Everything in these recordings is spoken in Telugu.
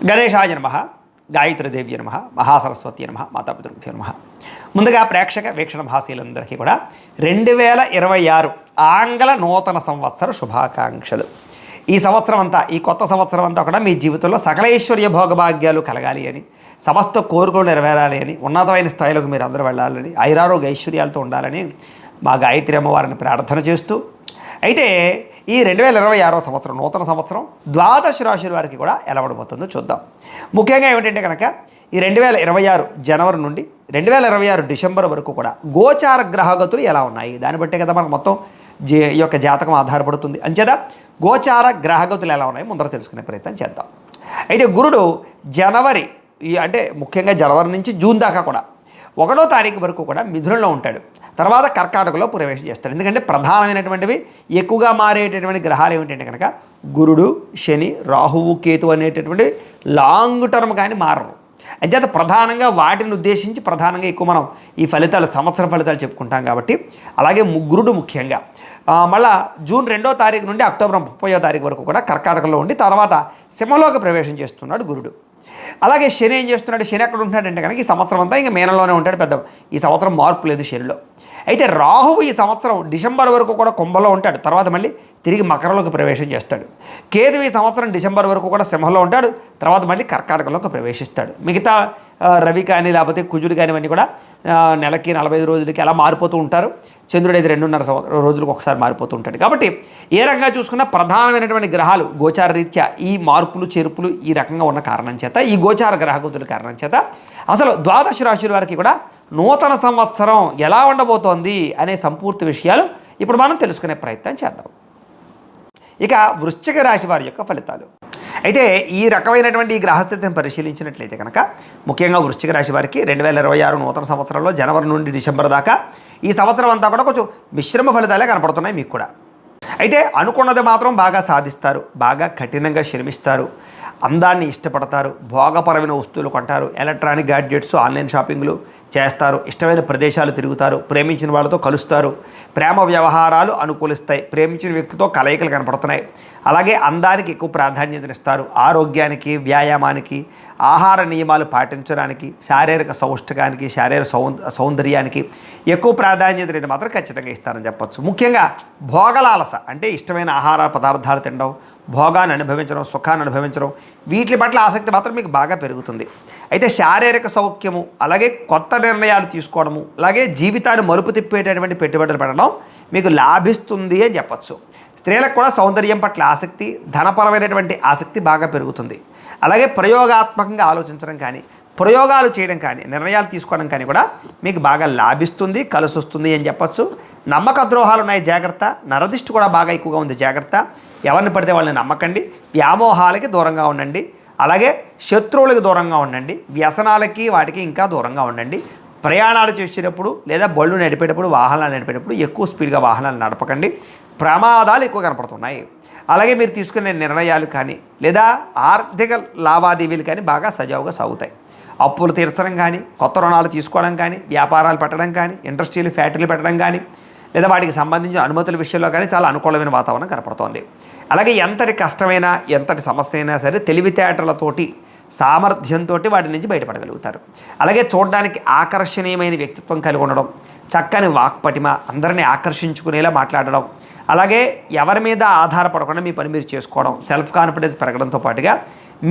గణేశాయ నమః, గాయత్రీదేవ్య నమః, మహాసరస్వతి నమః, మాతాపితృభ్యో నమః. ముందుగా ప్రేక్షక వీక్షణ భాషలందరికీ కూడా 2026 ఆంగ్ల నూతన సంవత్సర శుభాకాంక్షలు. ఈ సంవత్సరం అంతా, ఈ కొత్త సంవత్సరం అంతా కూడా మీ జీవితంలో సకలైశ్వర్య భోగభాగ్యాలు కలగాలి అని, సమస్త కోరికలు నెరవేరాలి అని, ఉన్నతమైన స్థాయిలోకి మీరు అందరూ వెళ్ళాలని, ఐరారోగ్య ఐశ్వర్యాలతో ఉండాలని మా గాయత్రి అమ్మవారిని ప్రార్థన చేస్తూ, అయితే ఈ 2026 సంవత్సరం నూతన సంవత్సరం ద్వాదశ రాశుల వారికి కూడా ఎలా ఉండబోతుందో చూద్దాం. ముఖ్యంగా ఏమిటంటే కనుక ఈ 2026 జనవరి నుండి 2026 డిసెంబర్ వరకు కూడా గోచార గ్రహగతులు ఎలా ఉన్నాయి, దాన్ని బట్టే కదా మనకు మొత్తం ఈ యొక్క జాతకం ఆధారపడుతుంది. అంచేత గోచార గ్రహగతులు ఎలా ఉన్నాయి ముందర తెలుసుకునే ప్రయత్నం చేద్దాం. అయితే గురుడు జనవరి అంటే ముఖ్యంగా జనవరి నుంచి జూన్ దాకా కూడా 1వ తారీఖు వరకు కూడా మిథునంలో ఉంటాడు. తర్వాత కర్కాటకలో ప్రవేశం చేస్తాడు. ఎందుకంటే ప్రధానమైనటువంటివి ఎక్కువగా మారేటటువంటి గ్రహాలు ఏమిటంటే కనుక గురుడు, శని, రాహువు, కేతు అనేటటువంటి లాంగ్ టర్మ్ కానీ మారరు. అంచేత ప్రధానంగా వాటిని ఉద్దేశించి ప్రధానంగా ఎక్కువ మనం ఈ ఫలితాలు, సంవత్సర ఫలితాలు చెప్పుకుంటాం కాబట్టి, అలాగే గురుడు ముఖ్యంగా మళ్ళా జూన్ 2వ తారీఖు నుండి అక్టోబర్ 30వ తారీఖు వరకు కూడా కర్కాటకలో ఉండి తర్వాత సింహంలోకి ప్రవేశం చేస్తున్నాడు గురుడు. అలాగే శని ఏం చేస్తున్నాడు, శని ఎక్కడ ఉంటున్నాడంటే కనుక ఈ సంవత్సరం అంతా ఇంకా మీనంలోనే ఉంటాడు. పెద్ద ఈ సంవత్సరం మార్పు లేదు శనిలో. అయితే రాహువు ఈ సంవత్సరం డిసెంబర్ వరకు కూడా కుంభంలో ఉంటాడు, తర్వాత మళ్ళీ తిరిగి మకరంలోకి ప్రవేశం చేస్తాడు. కేతు ఈ సంవత్సరం డిసెంబర్ వరకు కూడా సింహంలో ఉంటాడు, తర్వాత మళ్ళీ కర్కాటకంలోకి ప్రవేశిస్తాడు. మిగతా రవి కానీ లేకపోతే కుజుడు కానీ ఇవన్నీ కూడా నెలకి 45 రోజులకి అలా మారిపోతూ ఉంటారు. చంద్రుడు అయితే 2.5 రోజులకు ఒకసారి మారిపోతూ ఉంటాడు. కాబట్టి ఏ రకంగా చూసుకున్నా ప్రధానమైనటువంటి గ్రహాలు గోచార రీత్యా ఈ మార్పులు చేర్పులు ఈ రకంగా ఉన్న కారణం చేత, ఈ గోచార గ్రహగతుల కారణం చేత అసలు ద్వాదశ రాశుల వారికి కూడా నూతన సంవత్సరం ఎలా ఉండబోతోంది అనే సంపూర్తి విషయాలు ఇప్పుడు మనం తెలుసుకునే ప్రయత్నం చేద్దాం. ఇక వృశ్చిక రాశి వారి యొక్క ఫలితాలు. అయితే ఈ రకమైనటువంటి ఈ గ్రహస్థితిని పరిశీలించినట్లయితే కనుక ముఖ్యంగా వృశ్చిక రాశి వారికి 2026 నూతన సంవత్సరంలో జనవరి నుండి డిసెంబర్ దాకా ఈ సంవత్సరం అంతా కూడా కొంచెం మిశ్రమ ఫలితాలే కనపడుతున్నాయి మీకు కూడా. అయితే అనుకున్నది మాత్రం బాగా సాధిస్తారు, బాగా కఠినంగా శ్రమిస్తారు, అందాన్ని ఇష్టపడతారు, భోగపరమైన వస్తువులు కొంటారు, ఎలక్ట్రానిక్ గ్యాడ్జెట్స్, ఆన్లైన్ షాపింగ్లు చేస్తారు, ఇష్టమైన ప్రదేశాలు తిరుగుతారు, ప్రేమించిన వాళ్ళతో కలుస్తారు, ప్రేమ వ్యవహారాలు అనుకూలిస్తాయి, ప్రేమించిన వ్యక్తితో కలయికలు కనపడుతున్నాయి. అలాగే అందానికి ఎక్కువ ప్రాధాన్యతనిస్తారు, ఆరోగ్యానికి, వ్యాయామానికి, ఆహార నియమాలు పాటించడానికి, శారీరక సౌష్ఠకానికి, శారీరక సౌందర్యానికి ఎక్కువ ప్రాధాన్యత అనేది మాత్రం ఖచ్చితంగా ఇస్తారని చెప్పచ్చు. ముఖ్యంగా భోగలాలస అంటే ఇష్టమైన ఆహార పదార్థాలు తినడం, భోగాన్ని అనుభవించడం, సుఖాన్ని అనుభవించడం, వీటి పట్ల ఆసక్తి మాత్రం మీకు బాగా పెరుగుతుంది. అయితే శారీరక సౌఖ్యము, అలాగే కొత్త నిర్ణయాలు తీసుకోవడము, అలాగే జీవితాన్ని మలుపు తిప్పేటటువంటి పెట్టుబడులు పెట్టడం మీకు లాభిస్తుంది అని చెప్పచ్చు. స్త్రీలకు కూడా సౌందర్యం పట్ల ఆసక్తి, ధనపరమైనటువంటి ఆసక్తి బాగా పెరుగుతుంది. అలాగే ప్రయోగాత్మకంగా ఆలోచించడం కానీ, ప్రయోగాలు చేయడం కానీ, నిర్ణయాలు తీసుకోవడం కానీ కూడా మీకు బాగా లాభిస్తుంది, కలిసి వస్తుంది అని చెప్పచ్చు. నమ్మక ద్రోహాలు ఉన్నాయి, జాగ్రత్త. నరదిష్టి కూడా బాగా ఎక్కువగా ఉంది, జాగ్రత్త. ఎవరిని పడితే వాళ్ళని నమ్మకండి, వ్యామోహాలకి దూరంగా ఉండండి, అలాగే శత్రువులకు దూరంగా ఉండండి, వ్యసనాలకి వాటికి ఇంకా దూరంగా ఉండండి. ప్రయాణాలు చేసేటప్పుడు లేదా బళ్ళు నడిపేటప్పుడు, వాహనాలు నడిపేటప్పుడు ఎక్కువ స్పీడ్గా వాహనాలు నడపకండి, ప్రమాదాలు ఎక్కువ కనపడుతున్నాయి. అలాగే మీరు తీసుకునే నిర్ణయాలు కానీ లేదా ఆర్థిక లావాదేవీలు కానీ బాగా సజావుగా సాగుతాయి. అప్పులు తీర్చడం కానీ, కొత్త రుణాలు తీసుకోవడం కానీ, వ్యాపారాలు పెట్టడం కానీ, ఇండస్ట్రీలు, ఫ్యాక్టరీలు పెట్టడం కానీ, లేదా వాటికి సంబంధించిన అనుమతుల విషయంలో కానీ చాలా అనుకూలమైన వాతావరణం కనపడుతోంది. అలాగే ఎంతటి కష్టమైనా, ఎంతటి సమస్య అయినా సరే తెలివితేటలతోటి, సామర్థ్యంతో వాటి నుంచి బయటపడగలుగుతారు. అలాగే చూడడానికి ఆకర్షణీయమైన వ్యక్తిత్వం కలిగి ఉండడం, చక్కని వాక్పటిమ, అందరినీ ఆకర్షించుకునేలా మాట్లాడడం, అలాగే ఎవరి మీద ఆధారపడకుండా మీ పని మీరు చేసుకోవడం, సెల్ఫ్ కాన్ఫిడెన్స్ పెరగడంతో పాటుగా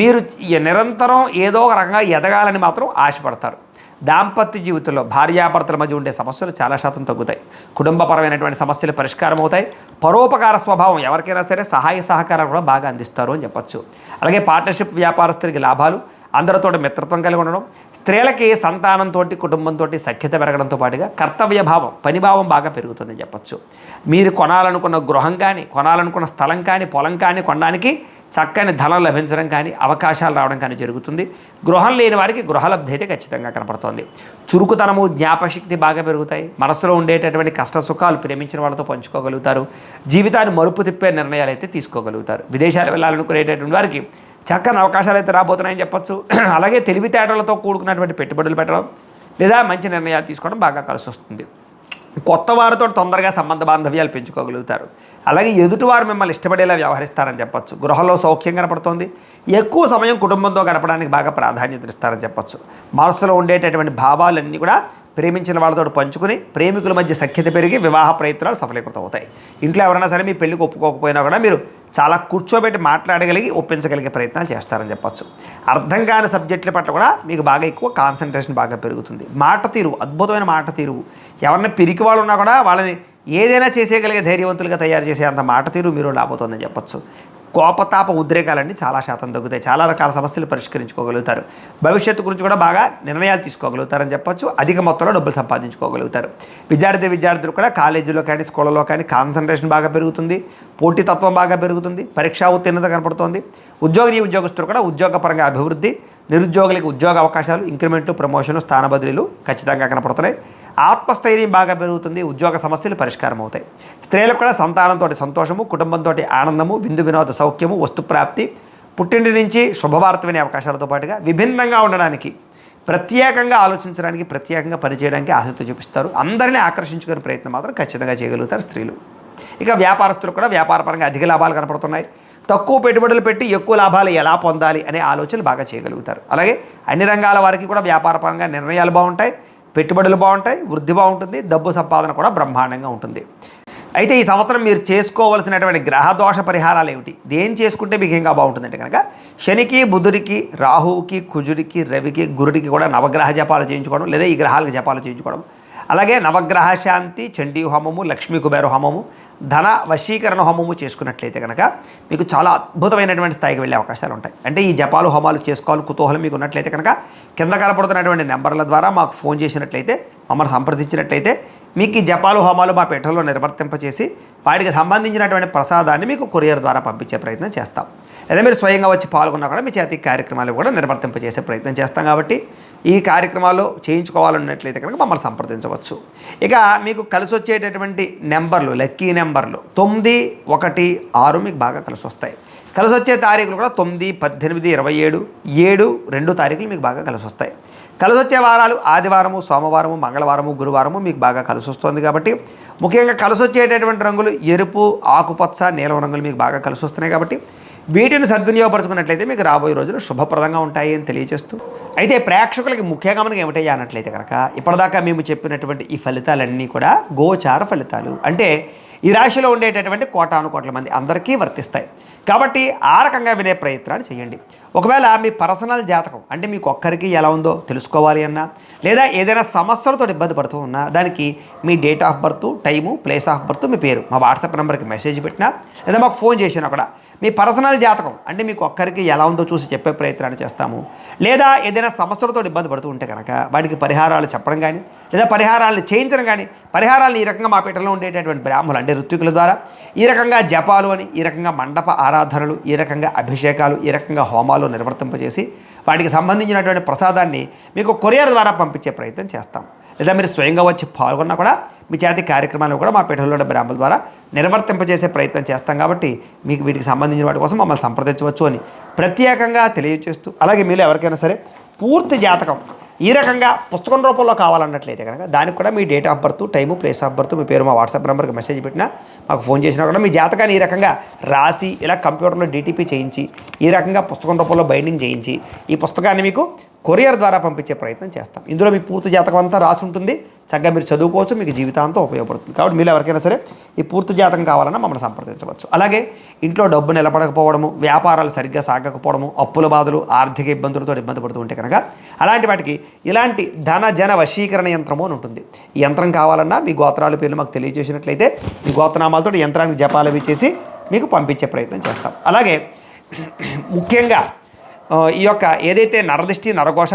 మీరు నిరంతరం ఏదో ఒక రకంగా ఎదగాలని మాత్రం ఆశపడతారు. దాంపత్య జీవితంలో భార్యాభర్తల మధ్య ఉండే సమస్యలు చాలా శాతం తగ్గుతాయి. కుటుంబపరమైనటువంటి సమస్యలు పరిష్కారం అవుతాయి. పరోపకార స్వభావం, ఎవరికైనా సరే సహాయ సహకారాలు కూడా బాగా అందిస్తారు అని చెప్పచ్చు. అలాగే పార్ట్నర్షిప్ వ్యాపారస్తులకి లాభాలు, అందరితో మిత్రత్వం కలిగి ఉండడం, స్త్రీలకి సంతానంతో, కుటుంబంతో సఖ్యత పెరగడంతో పాటుగా కర్తవ్యభావం, పనిభావం బాగా పెరుగుతుందని చెప్పచ్చు. మీరు కొనాలనుకున్న గృహం కానీ, కొనాలనుకున్న స్థలం కానీ, పొలం కానీ కొనడానికి చక్కని ధనం లభించడం కానీ, అవకాశాలు రావడం కానీ జరుగుతుంది. గృహం లేని వారికి గృహలబ్ధి అయితే ఖచ్చితంగా కనపడుతోంది. చురుకుతనము, జ్ఞాపశక్తి బాగా పెరుగుతాయి. మనసులో ఉండేటటువంటి కష్ట సుఖాలు ప్రేమించిన వాళ్ళతో పంచుకోగలుగుతారు. జీవితాన్ని మలుపు తిప్పే నిర్ణయాలు అయితే తీసుకోగలుగుతారు. విదేశాలు వెళ్ళాలనుకునేటటువంటి వారికి చక్కని అవకాశాలు అయితే రాబోతున్నాయని చెప్పచ్చు. అలాగే తెలివితేటలతో కూడుకున్నటువంటి పెట్టుబడులు పెట్టడం లేదా మంచి నిర్ణయాలు తీసుకోవడం బాగా కలిసి వస్తుంది. కొత్త వారితో తొందరగా సంబంధ బాంధవ్యాలు పెంచుకోగలుగుతారు. అలాగే ఎదుటివారు మిమ్మల్ని ఇష్టపడేలా వ్యవహరిస్తారని చెప్పొచ్చు. గృహంలో సౌఖ్యం కనపడుతోంది. ఎక్కువ సమయం కుటుంబంతో గడపడానికి బాగా ప్రాధాన్యత ఇస్తారని చెప్పొచ్చు. మనసులో ఉండేటటువంటి భావాలన్నీ కూడా ప్రేమించిన వాళ్ళతో పంచుకుని ప్రేమికుల మధ్య సఖ్యత పెరిగి వివాహ ప్రయత్నాలు సఫలీకృతం అవుతాయి. ఇంట్లో ఎవరైనా సరే మీ పెళ్లికి ఒప్పుకోకపోయినా కూడా మీరు చాలా కూర్చోబెట్టి మాట్లాడగలిగి ఒప్పించగలిగే ప్రయత్నాలు చేస్తారని చెప్పొచ్చు. అర్థం కాని సబ్జెక్టుల పట్ల కూడా మీకు బాగా ఎక్కువ కాన్సన్ట్రేషన్ బాగా పెరుగుతుంది. మాట తీరు, అద్భుతమైన మాట తీరు. ఎవరైనా పిరికి వాళ్ళు ఉన్నా కూడా వాళ్ళని ఏదైనా చేసేయగలిగే ధైర్యవంతులుగా తయారు చేసే అంత మాట తీరు మీరు రాబోతుందని చెప్పొచ్చు. కోపతాప ఉద్రేకాలన్నీ చాలా శాతం తగ్గుతాయి. చాలా రకాల సమస్యలు పరిష్కరించుకోగలుగుతారు. భవిష్యత్తు గురించి కూడా బాగా నిర్ణయాలు తీసుకోగలుగుతారని చెప్పొచ్చు. అధిక మొత్తంలో డబ్బులు సంపాదించుకోగలుగుతారు. విద్యార్థులు కూడా కాలేజీలో కానీ స్కూళ్ళలో కానీ కాన్సన్ట్రేషన్ బాగా పెరుగుతుంది. పోటీతత్వం బాగా పెరుగుతుంది. పరీక్షా ఉత్తీర్ణత కనపడుతోంది. ఉద్యోగస్తులు కూడా ఉద్యోగపరంగా అభివృద్ధి, నిరుద్యోగులకు ఉద్యోగ అవకాశాలు, ఇంక్రిమెంట్లు, ప్రమోషన్లు, స్థాన బదిలీలు ఖచ్చితంగా కనపడుతున్నాయి. ఆత్మస్థైర్యం బాగా పెరుగుతుంది. ఉద్యోగ సమస్యలు పరిష్కారం అవుతాయి. స్త్రీలకు కూడా సంతానంతో సంతోషము, కుటుంబంతో ఆనందము, విందు వినోద సౌఖ్యము, వస్తుప్రాప్తి, పుట్టింటి నుంచి శుభవార్త వినే అవకాశాలతో పాటుగా విభిన్నంగా ఉండడానికి, ప్రత్యేకంగా ఆలోచించడానికి, ప్రత్యేకంగా పనిచేయడానికి ఆసక్తి చూపిస్తారు. అందరినీ ఆకర్షించుకునే ప్రయత్నం మాత్రం ఖచ్చితంగా చేయగలుగుతారు స్త్రీలు. ఇక వ్యాపారస్తులు కూడా వ్యాపారపరంగా అధిక లాభాలు కనపడుతున్నాయి. తక్కువ పెట్టుబడులు పెట్టి ఎక్కువ లాభాలు ఎలా పొందాలి అనే ఆలోచనలు బాగా చేయగలుగుతారు. అలాగే అన్ని రంగాల వారికి కూడా వ్యాపారపరంగా నిర్ణయాలు బాగుంటాయి, పెట్టుబడులు బాగుంటాయి, వృద్ధి బాగుంటుంది, డబ్బు సంపాదన కూడా బ్రహ్మాండంగా ఉంటుంది. అయితే ఈ సంవత్సరం మీరు చేసుకోవాల్సినటువంటి గ్రహదోష పరిహారాలు ఏమిటి, దేని చేసుకుంటే మీకు ఇంకా బాగుంటుందంటే కనుక శనికి, బుధుడికి, రాహువుకి, కుజుడికి, రవికి, గురుడికి కూడా నవగ్రహ జపాలు చేయించుకోవడం, లేదా ఈ గ్రహాలకు జపాలు చేయించుకోవడం. అలాగే నవగ్రహ శాంతి, చండీ హోమము, లక్ష్మీ కుబేర హోమము, ధన వశీకరణ హోమము చేసుకున్నట్లయితే కనుక మీకు చాలా అద్భుతమైనటువంటి స్థాయికి వెళ్ళే అవకాశాలు ఉంటాయి. అంటే ఈ జపాలు హోమాలు చేసుకోవాలి కుతూహలం మీకు ఉన్నట్లయితే కనుక కింద కనపడుతున్నటువంటి నెంబర్ల ద్వారా మాకు ఫోన్ చేసినట్లయితే, మమ్మల్ని సంప్రదించినట్లయితే మీకు ఈ జపాలు హోమాలు మా పీఠంలో నిర్వర్తింపచేసి వాటికి సంబంధించినటువంటి ప్రసాదాన్ని మీకు కొరియర్ ద్వారా పంపించే ప్రయత్నం చేస్తాం. లేదా మీరు స్వయంగా వచ్చి పాల్గొన్నా కూడా మీ చేతి కార్యక్రమాలు కూడా నిర్వర్తింపచేసే ప్రయత్నం చేస్తాం. కాబట్టి ఈ కార్యక్రమాల్లో చేయించుకోవాలన్నట్లయితే కనుక మమ్మల్ని సంప్రదించవచ్చు. ఇక మీకు కలిసి వచ్చేటటువంటి నెంబర్లు, లక్కీ నెంబర్లు 9, 1, 6 మీకు బాగా కలిసి వస్తాయి. కలిసి వచ్చే తారీఖులు కూడా 9, 18, 27, 7, 2 తారీఖులు మీకు బాగా కలిసి వస్తాయి. కలిసి వచ్చే వారాలు ఆదివారము, సోమవారము, మంగళవారము, గురువారము మీకు బాగా కలిసి వస్తుంది. కాబట్టి ముఖ్యంగా కలిసి వచ్చేటటువంటి రంగులు ఎరుపు, ఆకుపచ్చ, నీలం రంగులు మీకు బాగా కలిసి వస్తున్నాయి. కాబట్టి వీటిని సద్వినియోగపరుచుకున్నట్లయితే మీకు రాబోయే రోజులు శుభప్రదంగా ఉంటాయి అని తెలియజేస్తూ, అయితే ప్రేక్షకులకి ముఖ్యంగా మనకి ఏమిటయ్యా అన్నట్లయితే కనుక ఇప్పటిదాకా మేము చెప్పినటువంటి ఈ ఫలితాలన్నీ కూడా గోచార ఫలితాలు. అంటే ఈ రాశిలో ఉండేటటువంటి కోటానుకోట్ల మంది అందరికీ వర్తిస్తాయి. కాబట్టి ఆ రకంగా వినే ప్రయత్నాలు చేయండి. ఒకవేళ మీ పర్సనల్ జాతకం అంటే మీకు ఒక్కరికి ఎలా ఉందో తెలుసుకోవాలి అన్నా, లేదా ఏదైనా సమస్యలతో ఇబ్బంది పడుతూ ఉన్నా దానికి మీ date of birth, time, place of birth, మీ పేరు మా వాట్సాప్ నెంబర్కి మెసేజ్ పెట్టినా, లేదా మాకు ఫోన్ చేసినా కూడా మీ పర్సనల్ జాతకం అంటే మీకు ఒక్కరికి ఎలా ఉందో చూసి చెప్పే ప్రయత్నాన్ని చేస్తాము. లేదా ఏదైనా సమస్యలతో ఇబ్బంది పడుతూ ఉంటే కనుక వాటికి పరిహారాలు చెప్పడం కానీ, లేదా పరిహారాలను చేయించడం కానీ, పరిహారాలను ఈ రకంగా మా పీఠంలో ఉండేటటువంటి బ్రాహ్మణులు అంటే ఋత్వికుల ద్వారా ఈ రకంగా జపాలు అని, ఈ రకంగా మండప ఆరాధనలు, ఈ రకంగా అభిషేకాలు, ఈ రకంగా హోమాలు నిర్వర్తింపజేసి వాటికి సంబంధించినటువంటి ప్రసాదాన్ని మీకు కొరియర్ ద్వారా పంపించే ప్రయత్నం చేస్తాం. లేదా మీరు స్వయంగా వచ్చి పాల్గొన్నా కూడా మీ చేతి కార్యక్రమాలను కూడా మా పీఠంలో ఉన్న బ్రాహ్మణుల ద్వారా నిర్వర్తింపజేసే ప్రయత్నం చేస్తాం. కాబట్టి మీకు వీటికి సంబంధించిన వాటి కోసం మమ్మల్ని సంప్రదించవచ్చు అని ప్రత్యేకంగా తెలియజేస్తూ, అలాగే మీరు ఎవరికైనా సరే పూర్తి జాతకం ఈ రకంగా పుస్తకం రూపంలో కావాలన్నట్లయితే కనుక దానికి కూడా మీ date of birth, time, place of birth, మీ పేరు మా వాట్సాప్ నెంబర్కి మెసేజ్ పెట్టినా, మాకు ఫోన్ చేసినా కూడా మీ జాతకాన్ని ఈ రకంగా రాసి ఇలా కంప్యూటర్లో డీటీపీ చేయించి ఈ రకంగా పుస్తకం రూపంలో బైండింగ్ చేయించి ఈ పుస్తకాన్ని మీకు కొరియర్ ద్వారా పంపించే ప్రయత్నం చేస్తాం. ఇందులో మీ పూర్తి జాతకం అంతా రాసి ఉంటుంది. చక్కగా మీరు చదువుకోవచ్చు, మీకు జీవితాంతం ఉపయోగపడుతుంది. కాబట్టి మీరు ఎవరికైనా సరే ఈ పూర్తి జాతకం కావాలన్నా మమ్మల్ని సంప్రదించవచ్చు. అలాగే ఇంట్లో డబ్బు నిలబడకపోవడము, వ్యాపారాలు సరిగ్గా సాగకపోవడము, అప్పుల బాధలు, ఆర్థిక ఇబ్బందులతో ఇబ్బంది పడుతూ ఉంటే కనుక అలాంటి వాటికి ఇలాంటి ధన జన వశీకరణ యంత్రము అని ఉంటుంది. ఈ యంత్రం కావాలన్నా మీ గోత్రాల పేర్లు మాకు తెలియజేసినట్లయితే మీ గోత్రనామాలతో యంత్రానికి జపాలు అవి చేసి మీకు పంపించే ప్రయత్నం చేస్తాం. అలాగే ముఖ్యంగా ఈ యొక్క ఏదైతే నరదృష్టి, నరఘోష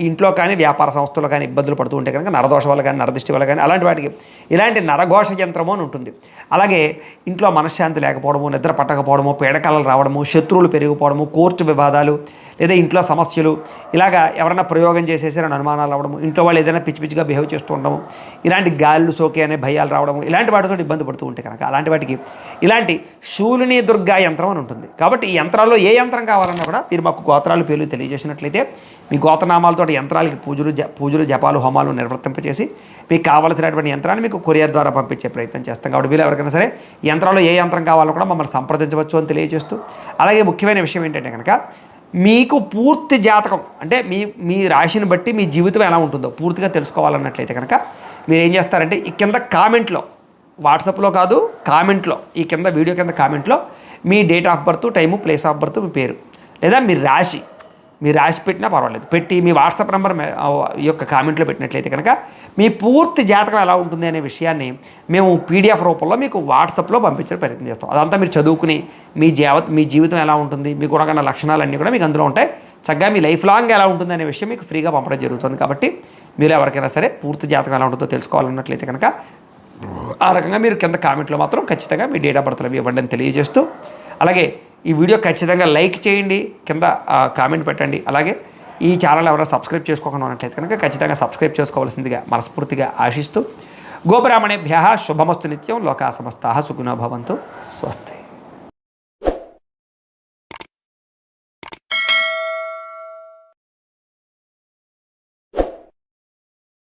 ఇంట్లో కానీ వ్యాపార సంస్థల్లో కానీ ఇబ్బందులు పడుతూ ఉంటే కనుక నరదోష వల్ల కానీ, నరదృష్టి వల్ల కానీ అలాంటి వాటికి ఇలాంటి నరఘోష యంత్రము అని ఉంటుంది. అలాగే ఇంట్లో మనశ్శాంతి లేకపోవడము, నిద్ర పట్టకపోవడము, పీడకలలు రావడము, శత్రువులు పెరిగిపోవడము, కోర్టు వివాదాలు, లేదా ఇంట్లో సమస్యలు, ఇలాగా ఎవరైనా ప్రయోగం చేసేసారని అనుమానాలు రావడము, ఇంట్లో వాళ్ళు ఏదైనా పిచ్చి పిచ్చిగా బిహేవ్ చేస్తూ ఉండడము, ఇలాంటి గాళ్ళు సోకే అనే భయాలు రావడము, ఇలాంటి వాటితో ఇబ్బంది పడుతూ ఉంటే కనుక అలాంటి వాటికి ఇలాంటి శూలిని దుర్గా యంత్రం అని ఉంటుంది. కాబట్టి ఈ యంత్రాల్లో ఏ యంత్రం కావాలన్నా కూడా మీరు మాకు గోత్రాలు పేర్లు తెలియజేసినట్లయితే మీ గోత్రనామాలతో యంత్రాలకి పూజలు జపాలు హోమాలు నిర్వర్తింపచేసి మీకు కావాల్సినటువంటి యంత్రాన్ని మీకు కొరియర్ ద్వారా పంపించే ప్రయత్నం చేస్తాం. కాబట్టి మీరు ఎవరికైనా సరే యంత్రాల్లో ఏ యంత్రం కావాలో కూడా మమ్మల్ని సంప్రదించవచ్చు అని తెలియజేస్తూ, అలాగే ముఖ్యమైన విషయం ఏంటంటే కనుక మీకు పూర్తి జాతకం అంటే మీ రాశిని బట్టి మీ జీవితం ఎలా ఉంటుందో పూర్తిగా తెలుసుకోవాలన్నట్లయితే కనుక మీరు ఏం చేస్తారంటే ఈ కింద కామెంట్లో, వాట్సాప్లో కాదు కామెంట్లో, ఈ కింద వీడియో కింద కామెంట్లో మీ date of birth, time, place of birth, మీ పేరు లేదా మీ రాశి పెట్టినా పర్వాలేదు, పెట్టి మీ వాట్సాప్ నెంబర్ ఈ యొక్క కామెంట్లో పెట్టినట్లయితే కనుక మీ పూర్తి జాతకం ఎలా ఉంటుంది అనే విషయాన్ని మేము పీడిఎఫ్ రూపంలో మీకు వాట్సాప్లో పంపించే ప్రయత్నం చేస్తాం. అదంతా మీరు చదువుకుని మీ జీవితం ఎలా ఉంటుంది, మీకు గుణగణ లక్షణాలన్నీ కూడా మీకు అందులో ఉంటాయి. చక్కగా మీ లైఫ్ లాంగ్ ఎలా ఉంటుంది అనే విషయం మీకు ఫ్రీగా పంపడం జరుగుతుంది. కాబట్టి మీరు ఎవరికైనా సరే పూర్తి జాతకం ఎలా ఉంటుందో తెలుసుకోవాలన్నట్లయితే కనుక ఆ రకంగా మీరు కింద కామెంట్లో మాత్రం ఖచ్చితంగా మీ డేట్ ఆఫ్ బర్త్లు అవి ఇవ్వండి అని తెలియజేస్తూ, అలాగే ఈ వీడియో ఖచ్చితంగా లైక్ చేయండి, కింద కామెంట్ పెట్టండి. అలాగే ఈ ఛానల్ ఎవరైనా సబ్స్క్రైబ్ చేసుకోకుండా ఉన్నట్లయితే కనుక ఖచ్చితంగా సబ్స్క్రైబ్ చేసుకోవాల్సిందిగా మనస్ఫూర్తిగా ఆశిస్తూ, గోబ్రాహ్మణేభ్యః శుభమస్తు నిత్యం, లోకా సమస్తాః సుఖినో భవంతు, స్వస్తి.